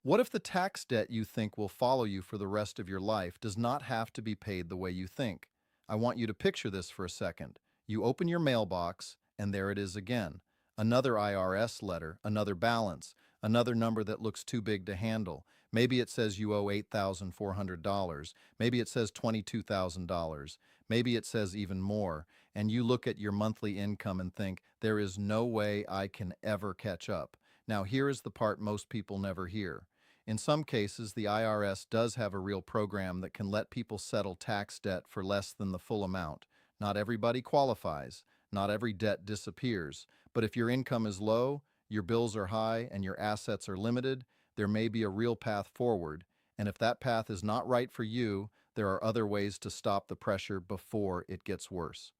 What if the tax debt you think will follow you for the rest of your life does not have to be paid the way you think? I want you to picture this for a second. You open your mailbox, and there it is again. Another IRS letter, another balance, another number that looks too big to handle. Maybe it says you owe $8,400. Maybe it says $22,000. Maybe it says even more. And you look at your monthly income and think, there is no way I can ever catch up. Now, here is the part most people never hear. In some cases, the IRS does have a real program that can let people settle tax debt for less than the full amount. Not everybody qualifies. Not every debt disappears. But if your income is low, your bills are high, and your assets are limited, there may be a real path forward. And if that path is not right for you, there are other ways to stop the pressure before it gets worse.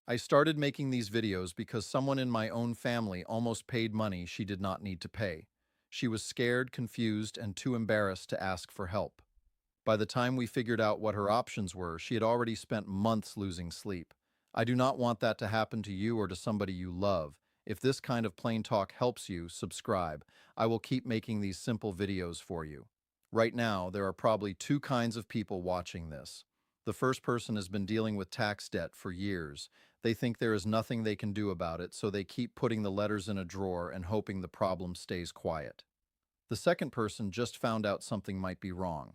I started making these videos because someone in my own family almost paid money she did not need to pay. She was scared, confused, and too embarrassed to ask for help. By the time we figured out what her options were, she had already spent months losing sleep. I do not want that to happen to you or to somebody you love. If this kind of plain talk helps you, subscribe. I will keep making these simple videos for you. Right now, there are probably two kinds of people watching this. The first person has been dealing with tax debt for years. They think there is nothing they can do about it, so they keep putting the letters in a drawer and hoping the problem stays quiet. The second person just found out something might be wrong.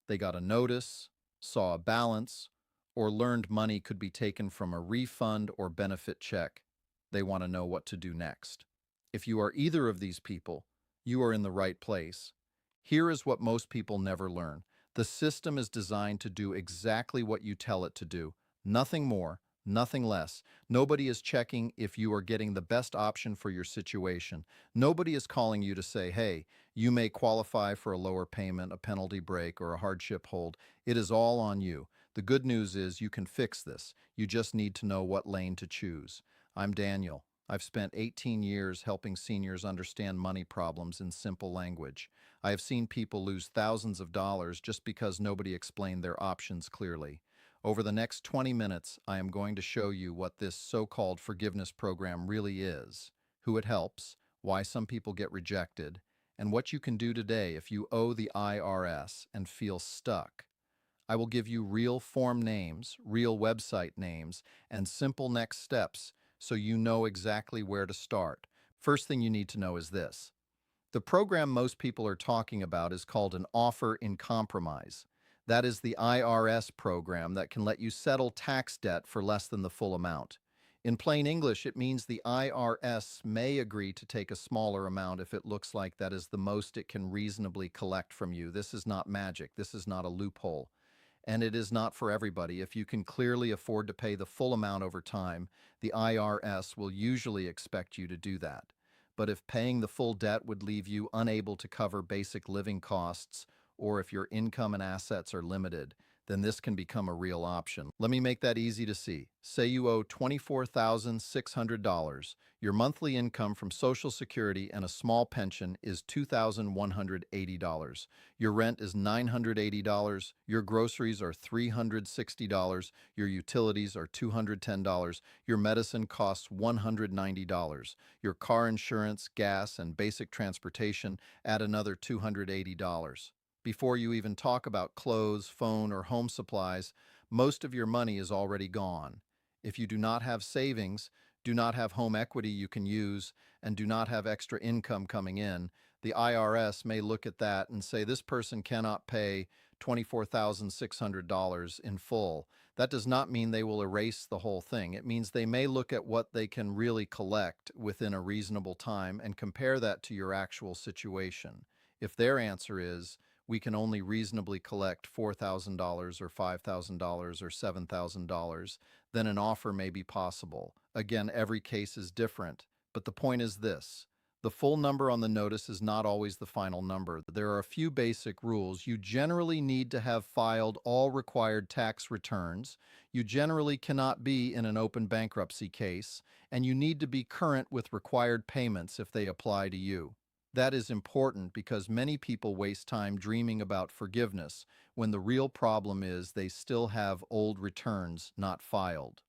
They got a notice, saw a balance, or learned money could be taken from a refund or benefit check. They want to know what to do next. If you are either of these people, you are in the right place. Here is what most people never learn. The system is designed to do exactly what you tell it to do, nothing more, nothing less. Nobody is checking if you are getting the best option for your situation. Nobody is calling you to say, hey, you may qualify for a lower payment, a penalty break, or a hardship hold. It is all on you. The good news is you can fix this. You just need to know what lane to choose. I'm Daniel. I've spent 18 years helping seniors understand money problems in simple language. I have seen people lose thousands of dollars just because nobody explained their options clearly. Over the next 20 minutes, I am going to show you what this so-called forgiveness program really is, who it helps, why some people get rejected, and what you can do today if you owe the IRS and feel stuck. I will give you real form names, real website names, and simple next steps so you know exactly where to start. First thing you need to know is this. The program most people are talking about is called an offer in compromise. That is the IRS program that can let you settle tax debt for less than the full amount. In plain English, it means the IRS may agree to take a smaller amount if it looks like that is the most it can reasonably collect from you. This is not magic. This is not a loophole. And it is not for everybody. If you can clearly afford to pay the full amount over time, the IRS will usually expect you to do that. But if paying the full debt would leave you unable to cover basic living costs, or if your income and assets are limited, then this can become a real option. Let me make that easy to see. Say you owe $24,600. Your monthly income from Social Security and a small pension is $2,180. Your rent is $980. Your groceries are $360. Your utilities are $210. Your medicine costs $190. Your car insurance, gas, and basic transportation add another $280. Before you even talk about clothes, phone, or home supplies, most of your money is already gone. If you do not have savings, do not have home equity you can use, and do not have extra income coming in, the IRS may look at that and say this person cannot pay $24,600 in full. That does not mean they will erase the whole thing. It means they may look at what they can really collect within a reasonable time and compare that to your actual situation. If their answer is, we can only reasonably collect $4,000 or $5,000 or $7,000, then an offer may be possible. Again, every case is different, but the point is this. The full number on the notice is not always the final number. There are a few basic rules. You generally need to have filed all required tax returns. You generally cannot be in an open bankruptcy case, and you need to be current with required payments if they apply to you. That is important because many people waste time dreaming about forgiveness when the real problem is they still have old returns not filed.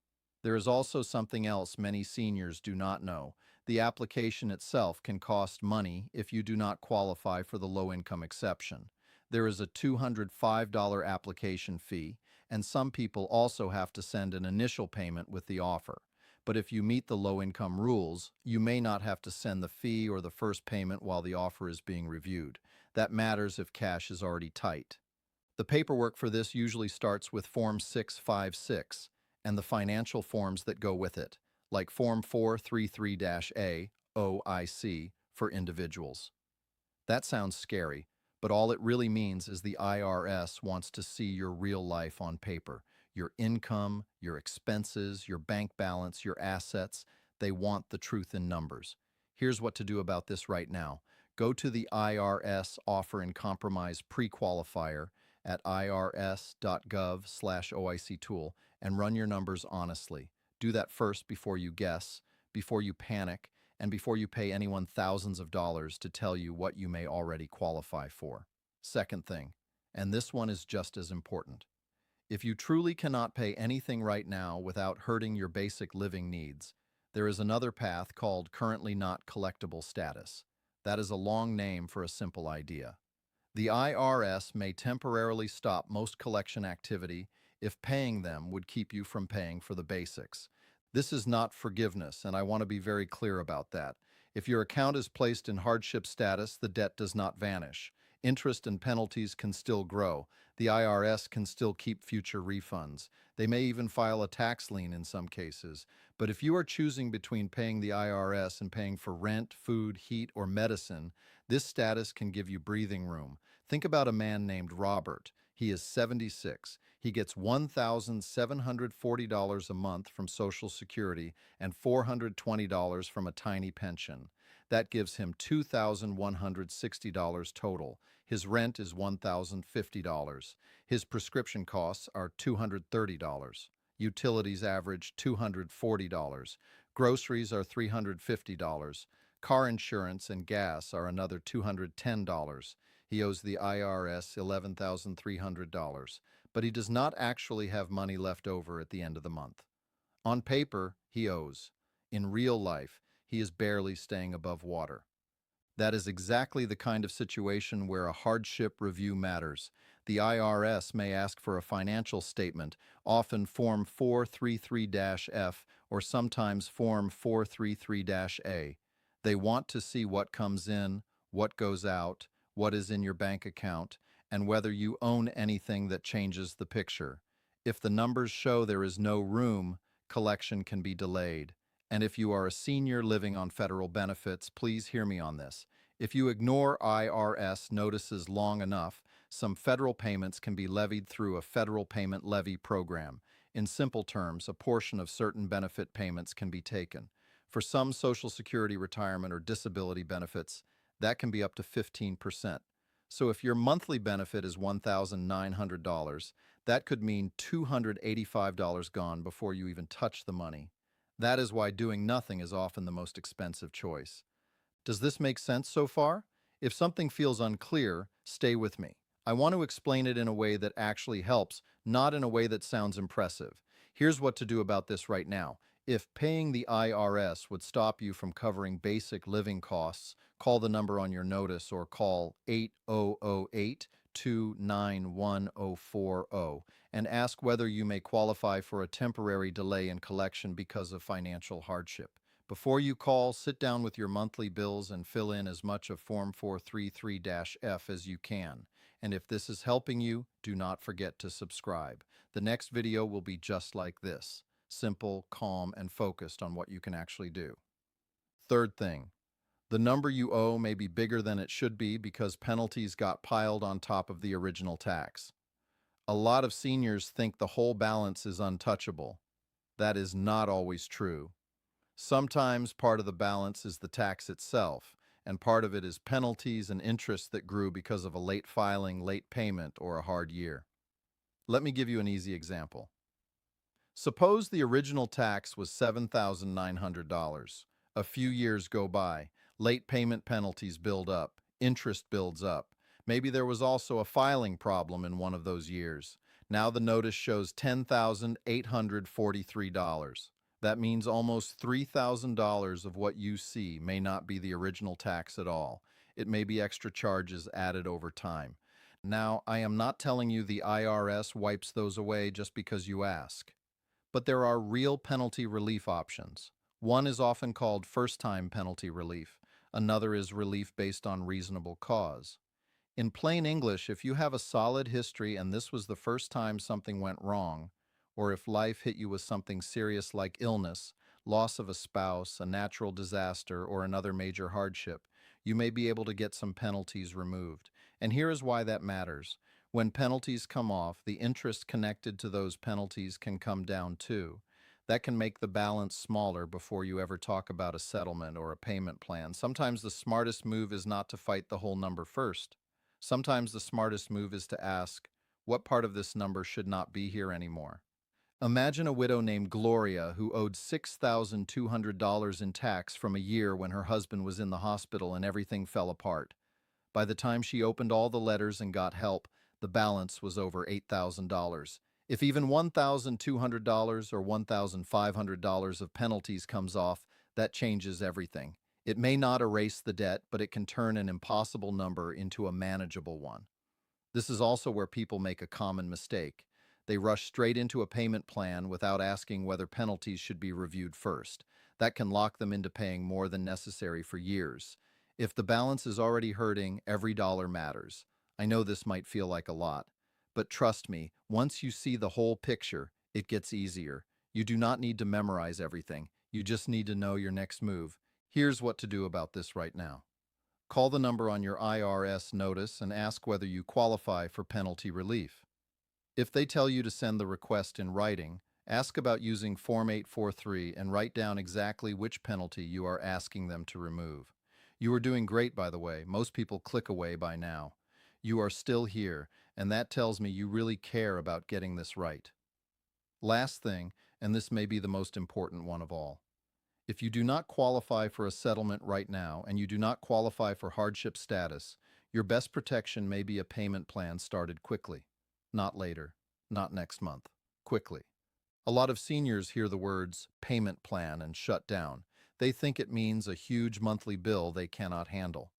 There is also something else many seniors do not know. The application itself can cost money if you do not qualify for the low-income exception. There is a $205 application fee, and some people also have to send an initial payment with the offer. But if you meet the low-income rules, you may not have to send the fee or the first payment while the offer is being reviewed. That matters if cash is already tight. The paperwork for this usually starts with Form 656 and the financial forms that go with it, like Form 433-A, OIC, for individuals. That sounds scary, but all it really means is the IRS wants to see your real life on paper. Your income, your expenses, your bank balance, your assets. They want the truth in numbers. Here's what to do about this right now. Go to the IRS Offer and Compromise Pre-Qualifier at irs.gov/OIC tool and run your numbers honestly. Do that first before you guess, before you panic, and before you pay anyone thousands of dollars to tell you what you may already qualify for. Second thing, and this one is just as important. If you truly cannot pay anything right now without hurting your basic living needs, there is another path called currently not collectible status. That is a long name for a simple idea. The IRS may temporarily stop most collection activity if paying them would keep you from paying for the basics. This is not forgiveness, and I want to be very clear about that. If your account is placed in hardship status, the debt does not vanish. Interest and penalties can still grow. The IRS can still keep future refunds. They may even file a tax lien in some cases. But if you are choosing between paying the IRS and paying for rent, food, heat, or medicine, this status can give you breathing room. Think about a man named Robert. He is 76. He gets $1,740 a month from Social Security and $420 from a tiny pension. That gives him $2,160 total. His rent is $1,050. His prescription costs are $230. Utilities average $240. Groceries are $350. Car insurance and gas are another $210. He owes the IRS $11,300, but he does not actually have money left over at the end of the month. On paper, he owes. In real life, he is barely staying above water. That is exactly the kind of situation where a hardship review matters. The IRS may ask for a financial statement, often Form 433-F or sometimes Form 433-A. They want to see what comes in, what goes out, what is in your bank account, and whether you own anything that changes the picture. If the numbers show there is no room, collection can be delayed. And if you are a senior living on federal benefits, please hear me on this. If you ignore IRS notices long enough, some federal payments can be levied through a federal payment levy program. In simple terms, a portion of certain benefit payments can be taken. For some Social Security, retirement, or disability benefits, that can be up to 15%. So if your monthly benefit is $1,900, that could mean $285 gone before you even touch the money. That is why doing nothing is often the most expensive choice. Does this make sense so far? If something feels unclear, stay with me. I want to explain it in a way that actually helps, not in a way that sounds impressive. Here's what to do about this right now. If paying the IRS would stop you from covering basic living costs, call the number on your notice or call 8008-291-040 and ask whether you may qualify for a temporary delay in collection because of financial hardship. Before you call, sit down with your monthly bills and fill in as much of Form 433-F as you can. And if this is helping you, do not forget to subscribe. The next video will be just like this. Simple, calm, and focused on what you can actually do. Third thing, the number you owe may be bigger than it should be because penalties got piled on top of the original tax. A lot of seniors think the whole balance is untouchable. That is not always true. Sometimes part of the balance is the tax itself, and part of it is penalties and interest that grew because of a late filing, late payment, or a hard year. Let me give you an easy example. Suppose the original tax was $7,900. A few years go by. Late payment penalties build up. Interest builds up. Maybe there was also a filing problem in one of those years. Now the notice shows $10,843. That means almost $3,000 of what you see may not be the original tax at all. It may be extra charges added over time. Now, I am not telling you the IRS wipes those away just because you ask. But there are real penalty relief options. One is often called first-time penalty relief. Another is relief based on reasonable cause. In plain English, if you have a solid history and this was the first time something went wrong, or if life hit you with something serious like illness, loss of a spouse, a natural disaster, or another major hardship, you may be able to get some penalties removed. And here is why that matters. When penalties come off, the interest connected to those penalties can come down too. That can make the balance smaller before you ever talk about a settlement or a payment plan. Sometimes the smartest move is not to fight the whole number first. Sometimes the smartest move is to ask, what part of this number should not be here anymore? Imagine a widow named Gloria who owed $6,200 in tax from a year when her husband was in the hospital and everything fell apart. By the time she opened all the letters and got help, the balance was over $8,000. If even $1,200 or $1,500 of penalties comes off, that changes everything. It may not erase the debt, but it can turn an impossible number into a manageable one. This is also where people make a common mistake. They rush straight into a payment plan without asking whether penalties should be reviewed first. That can lock them into paying more than necessary for years. If the balance is already hurting, every dollar matters. I know this might feel like a lot, but trust me, once you see the whole picture, it gets easier. You do not need to memorize everything. You just need to know your next move. Here's what to do about this right now. Call the number on your IRS notice and ask whether you qualify for penalty relief. If they tell you to send the request in writing, ask about using Form 843 and write down exactly which penalty you are asking them to remove. You are doing great, by the way. Most people click away by now. You are still here, and that tells me you really care about getting this right. Last thing, and this may be the most important one of all. If you do not qualify for a settlement right now and you do not qualify for hardship status, your best protection may be a payment plan started quickly. Not later, not next month, quickly. A lot of seniors hear the words payment plan and shut down. They think it means a huge monthly bill they cannot handle.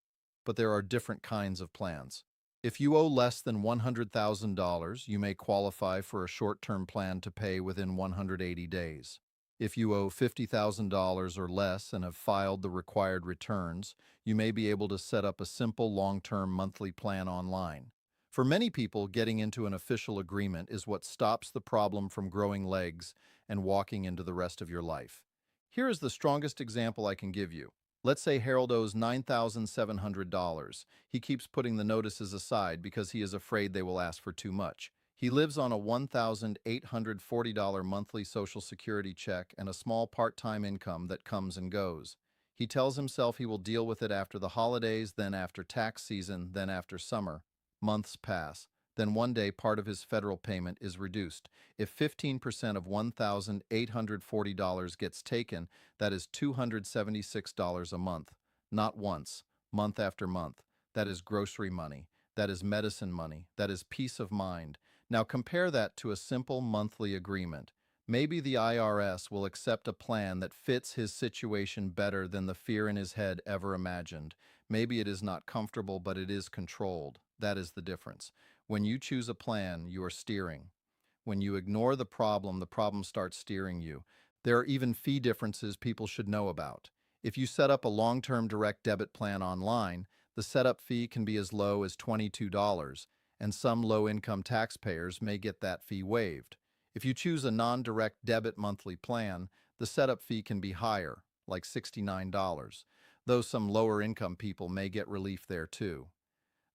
But there are different kinds of plans. If you owe less than $100,000, you may qualify for a short-term plan to pay within 180 days. If you owe $50,000 or less and have filed the required returns, you may be able to set up a simple long-term monthly plan online. For many people, getting into an official agreement is what stops the problem from growing legs and walking into the rest of your life. Here is the strongest example I can give you. Let's say Harold owes $9,700. He keeps putting the notices aside because he is afraid they will ask for too much. He lives on a $1,840 monthly Social Security check and a small part-time income that comes and goes. He tells himself he will deal with it after the holidays, then after tax season, then after summer. Months pass. Then one day part of his federal payment is reduced. If 15% of $1,840 gets taken, that is $276 a month. Not once, month after month. That is grocery money. That is medicine money. That is peace of mind. Now compare that to a simple monthly agreement. Maybe the IRS will accept a plan that fits his situation better than the fear in his head ever imagined. Maybe it is not comfortable, but it is controlled. That is the difference. When you choose a plan, you are steering. When you ignore the problem starts steering you. There are even fee differences people should know about. If you set up a long-term direct debit plan online, the setup fee can be as low as $22, and some low-income taxpayers may get that fee waived. If you choose a non-direct debit monthly plan, the setup fee can be higher, like $69, though some lower-income people may get relief there too.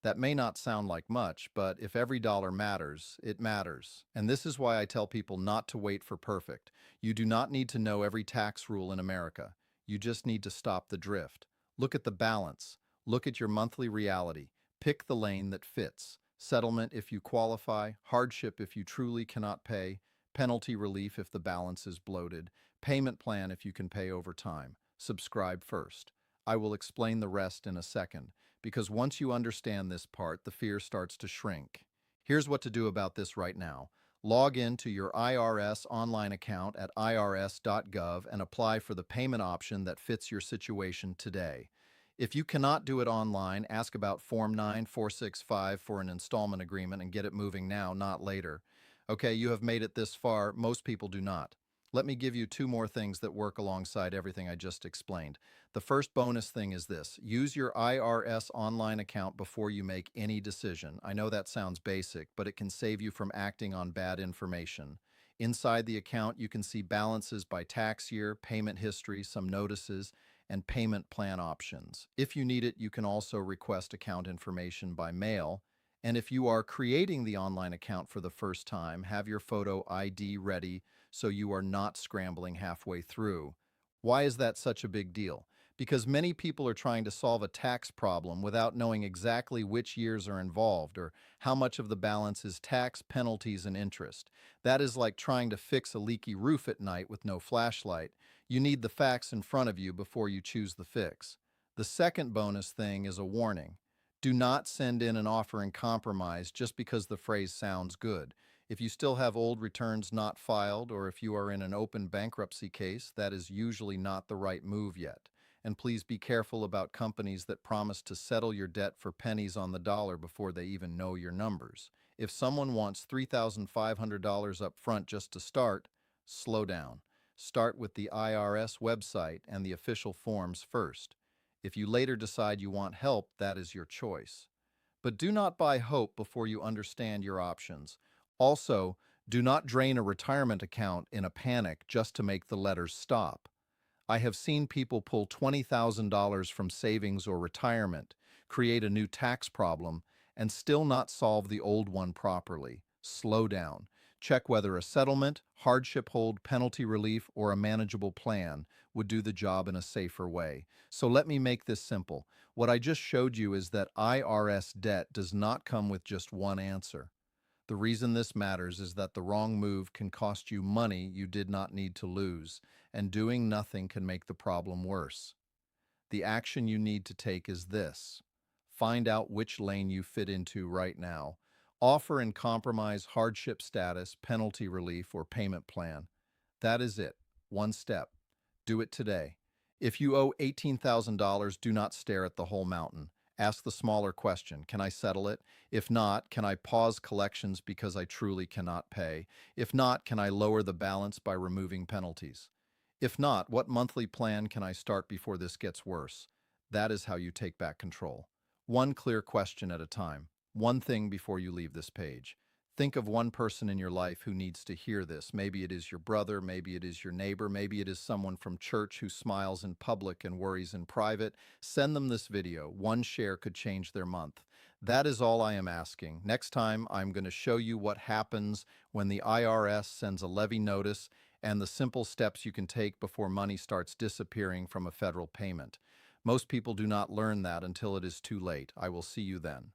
That may not sound like much, but if every dollar matters, it matters. And this is why I tell people not to wait for perfect. You do not need to know every tax rule in America. You just need to stop the drift. Look at the balance. Look at your monthly reality. Pick the lane that fits. Settlement if you qualify, hardship if you truly cannot pay, penalty relief if the balance is bloated, payment plan if you can pay over time. Subscribe first. I will explain the rest in a second, because once you understand this part, the fear starts to shrink. Here's what to do about this right now. Log in to your IRS online account at irs.gov and apply for the payment option that fits your situation today. If you cannot do it online, ask about Form 9465 for an installment agreement and get it moving now, not later. Okay, you have made it this far. Most people do not. Let me give you two more things that work alongside everything I just explained. The first bonus thing is this: use your IRS online account before you make any decision. I know that sounds basic, but it can save you from acting on bad information. Inside the account, you can see balances by tax year, payment history, some notices, and payment plan options. If you need it, you can also request account information by mail. And if you are creating the online account for the first time, have your photo ID ready so you are not scrambling halfway through. Why is that such a big deal? Because many people are trying to solve a tax problem without knowing exactly which years are involved or how much of the balance is tax, penalties, and interest. That is like trying to fix a leaky roof at night with no flashlight. You need the facts in front of you before you choose the fix. The second bonus thing is a warning. Do not send in an offer in compromise just because the phrase sounds good. If you still have old returns not filed, or if you are in an open bankruptcy case, that is usually not the right move yet. And please be careful about companies that promise to settle your debt for pennies on the dollar before they even know your numbers. If someone wants $3,500 up front just to start, slow down. Start with the IRS website and the official forms first. If you later decide you want help, that is your choice. But do not buy hope before you understand your options. Also, do not drain a retirement account in a panic just to make the letters stop. I have seen people pull $20,000 from savings or retirement, create a new tax problem, and still not solve the old one properly. Slow down. Check whether a settlement, hardship hold, penalty relief, or a manageable plan would do the job in a safer way. So let me make this simple. What I just showed you is that IRS debt does not come with just one answer. The reason this matters is that the wrong move can cost you money you did not need to lose, and doing nothing can make the problem worse. The action you need to take is this: find out which lane you fit into right now. Offer and compromise hardship status, penalty relief, or payment plan. That is it. One step. Do it today. If you owe $18,000, do not stare at the whole mountain. Ask the smaller question: can I settle it? If not, can I pause collections because I truly cannot pay? If not, can I lower the balance by removing penalties? If not, what monthly plan can I start before this gets worse? That is how you take back control. One clear question at a time. One thing before you leave this page. Think of one person in your life who needs to hear this. Maybe it is your brother, maybe it is your neighbor, maybe it is someone from church who smiles in public and worries in private. Send them this video. One share could change their month. That is all I am asking. Next time, I'm going to show you what happens when the IRS sends a levy notice and the simple steps you can take before money starts disappearing from a federal payment. Most people do not learn that until it is too late. I will see you then.